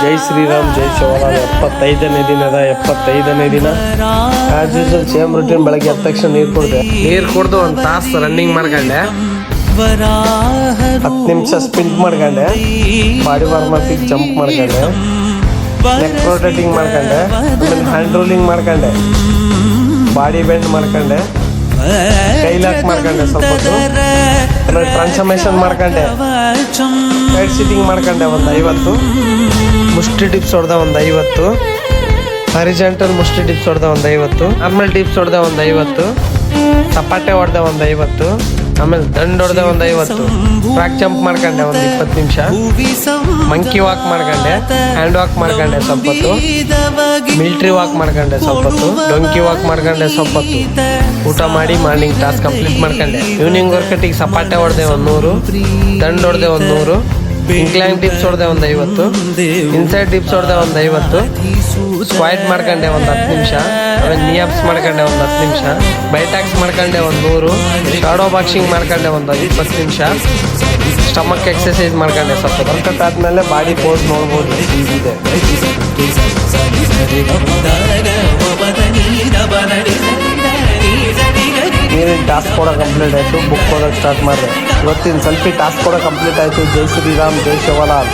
ಜೈ ಶ್ರೀರಾಮ್ ಜೈ ಶಿವರಾಮ್ 75ನೇ ದಿನ as usual same routine. ಬೆಳಗ್ಗೆ ಎದ್ದ ತಕ್ಷಣ ನೀರು ಕುಡ್ದು ಒಂದು ತಾಸು ರನ್ನಿಂಗ್ ಮಾಡ್ಕೊಂಡೆ, 10 ನಿಮಿಷ ಸ್ಪಿಂಟ್ ಮಾಡ್ಕೊಂಡೆ, ಬಾಡಿ ವಾರ್ಮರ್ಸಿಗೆ ಜಂಪ್ ಮಾಡ್ಕೊಂಡೆ, ನೆಕ್ ರೊಟೇಟಿಂಗ್ ಮಾಡ್ಕೊಂಡೆ, ಆಮೇಲೆ ಹ್ಯಾಂಡ್ ರೋಲಿಂಗ್ ಮಾಡ್ಕೊಂಡೆ, ಬಾಡಿ ಬೆಂಡ್ ಮಾಡ್ಕೊಂಡೆ, ಕೈ ಲಾಕ್ ಮಾಡ್ಕೊಂಡೆ, ಸ್ವಲ್ಪ ಹೊತ್ತು ಆಮೇಲೆ ಟ್ರಾನ್ಸ್ಫಾರ್ಮೇಶನ್ ಮಾಡ್ಕೊಂಡೆ, ಸೈಡ್ ಸಿಟ್ಟಿಂಗ್ ಮಾಡ್ಕೊಂಡೆ ಒಂದು 50, ಮುಷ್ಟಿ ಟಿಪ್ಸ್ ಹೊಡೆದ ಒಂದು 50, ಹಾರಿಜಾಂಟಲ್ ಮುಷ್ಟಿ ಟಿಪ್ಸ್ ಹೊಡೆದ ಒಂದು 50, ನಾರ್ಮಲ್ ಟಿಪ್ಸ್ ಹೊಡೆದ ಒಂದು 50, ಸಪಾಟೆ ಹೊಡೆದ ಒಂದು 50, ಆಮೇಲೆ ದಂಡ್ ಹೊಡೆದ ಒಂದು 50, ಟ್ರ್ಯಾಕ್ ಜಂಪ್ ಮಾಡ್ಕೊಂಡೆ ಒಂದು 20 ನಿಮಿಷ, ಮಂಕಿ ವಾಕ್ ಮಾಡ್ಕೊಂಡೆ, ಹ್ಯಾಂಡ್ ವಾಕ್ ಮಾಡ್ಕೊಂಡೆ ಸ್ವಲ್ಪ ಹೊತ್ತು, ಮಿಲ್ಟ್ರಿ ವಾಕ್ ಮಾಡ್ಕೊಂಡೆ ಸ್ವಲ್ಪ ಹೊತ್ತು, ಡೊಂಕಿ ವಾಕ್ ಮಾಡ್ಕೊಂಡೆ ಸ್ವಲ್ಪ ಹೊತ್ತು, ಊಟ ಮಾಡಿ ಮಾರ್ನಿಂಗ್ ಟಾಸ್ಕ್ ಕಂಪ್ಲೀಟ್ ಮಾಡ್ಕೊಂಡೆ. ಈವ್ನಿಂಗ್ ವರ್ಕೌಟಿಗೆ ಸಪಾಟೆ ಹೊಡೆದೆ ಒಂದು 100, ದಂಡ್ ಹೊಡೆದೆ ಒಂದು 100, ಇಂಕ್ಲೈನ್ ಟಿಪ್ಸ್ ಹೊಡೆದೆ ಒಂದು 50, ಇನ್ಸೈಡ್ ಟಿಪ್ಸ್ ಹೊಡೆದೆ ಒಂದು 50, ಸ್ಕ್ವಾಟ್ ಮಾಡ್ಕೊಂಡೆ ಒಂದು 10 ನಿಮಿಷ, ಆಮೇಲೆ ನಿಯಾಪ್ಸ್ ಮಾಡ್ಕೊಂಡೆ ಒಂದು 10 ನಿಮಿಷ, ಬೈಟ್ಯಾಕ್ಸ್ ಮಾಡ್ಕೊಂಡೆ ಒಂದು 100, ಶಾಡೋ ಬಾಕ್ಸಿಂಗ್ ಮಾಡ್ಕೊಂಡೆ ಒಂದು 20 ನಿಮಿಷ, ಸ್ಟಮಕ್ ಎಕ್ಸಸೈಸ್ ಮಾಡ್ಕೊಂಡೆ ಸ್ವಲ್ಪ. ವರ್ಕೌಟ್ ಆದಮೇಲೆ ಬಾಡಿ ಪೋಸ್ ನೋಡ್ಬೋದು ಹೀಗಿದೆ. ನೀರಿನ ಟಾಸ್ಕ್ ಕೂಡ ಕಂಪ್ಲೀಟ್ ಆಯಿತು, ಬುಕ್ ಓದೋಕ್ಕೆ ಸ್ಟಾರ್ಟ್ ಮಾಡಿದೆ. ಇವತ್ತಿನ ಸೆಲ್ಫಿ ಟಾಸ್ಕ್ ಕೂಡ ಕಂಪ್ಲೀಟ್ ಆಯಿತು. ಜೈ ಶ್ರೀರಾಮ್ ಜೈ ಶಿವಲಾಲ್.